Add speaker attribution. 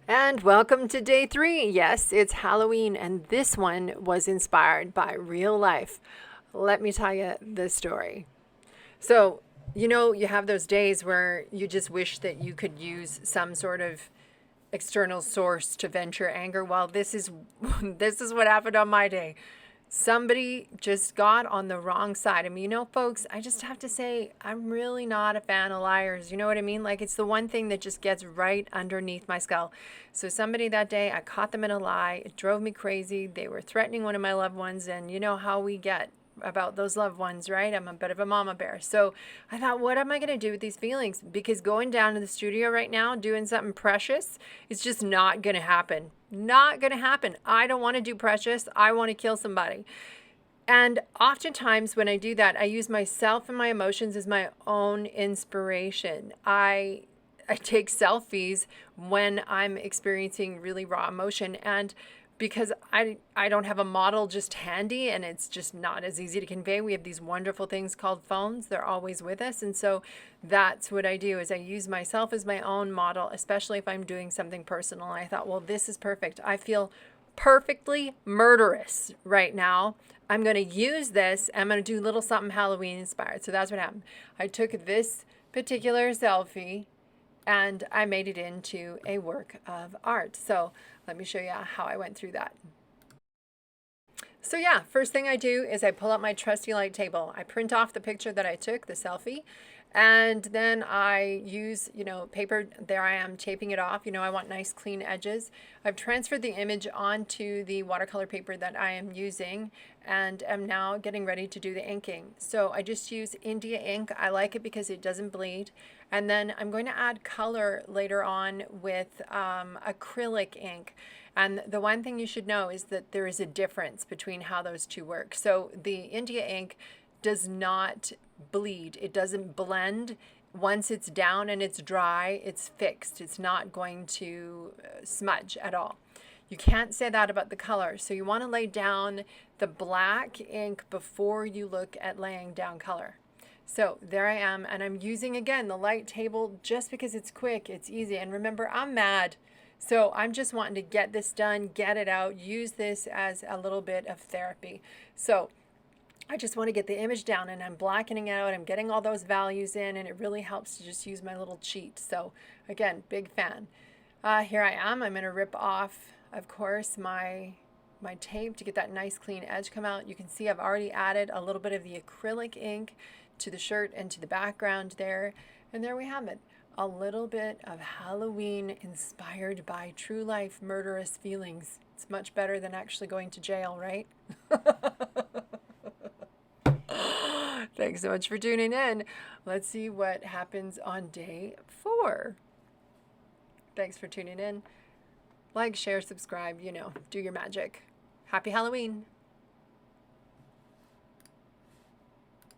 Speaker 1: And welcome to day 3. Yes, it's Halloween, and this one was inspired by real life. Let me tell you the story. So, you have those days where you just wish that you could use some sort of external source to vent your anger. Well, this is this is what happened on my day. Somebody just got on the wrong side. I mean, folks, I just have to say, I'm really not a fan of liars. You know what I mean? Like, it's the one thing that just gets right underneath my skull. So somebody that day, I caught them in a lie. It drove me crazy. They were threatening one of my loved ones, and you know how we get about those loved ones, right? I'm a bit of a mama bear. So I thought, what am I going to do with these feelings? Because going down to the studio right now, doing something precious, it's just not going to happen. Not going to happen. I don't want to do precious. I want to kill somebody. And oftentimes when I do that, I use myself and my emotions as my own inspiration. I take selfies when I'm experiencing really raw emotion, and because I don't have a model just handy, and it's just not as easy to convey. We have these wonderful things called phones. They're always with us. And so that's what I do is I use myself as my own model, especially if I'm doing something personal. And I thought, well, this is perfect. I feel perfectly murderous right now. I'm going to use this. I'm going to do a little something Halloween inspired. So that's what happened. I took this particular selfie and I made it into a work of art. So let me show you how I went through that. So yeah, first thing I do is I pull out my trusty light table. I print off the picture that I took, the selfie, and then I use, paper. There I am taping it off. I want nice clean edges. I've transferred the image onto the watercolor paper that I am using and am now getting ready to do the inking. So I just use India ink. I like it because it doesn't bleed. And then I'm going to add color later on with acrylic ink. And the one thing you should know is that there is a difference between how those two work. So the India ink does not bleed. It doesn't blend. Once it's down and it's dry, it's fixed. It's not going to smudge at all. You can't say that about the color. So you want to lay down the black ink before you look at laying down color. So there I am, and I'm using, again, the light table just because it's quick, it's easy. And remember, I'm mad. So I'm just wanting to get this done, get it out, use this as a little bit of therapy. So I just want to get the image down, and I'm blackening out. I'm getting all those values in, and it really helps to just use my little cheat. So again, big fan. Here I am. I'm going to rip off, of course, my tape to get that nice clean edge come out. You can see I've already added a little bit of the acrylic ink to the shirt and to the background there. And there we have it. A little bit of Halloween inspired by true life murderous feelings. It's much better than actually going to jail, right? Thanks so much for tuning in. Let's see what happens on day 4. Thanks for tuning in. Like, share, subscribe, do your magic. Happy Halloween.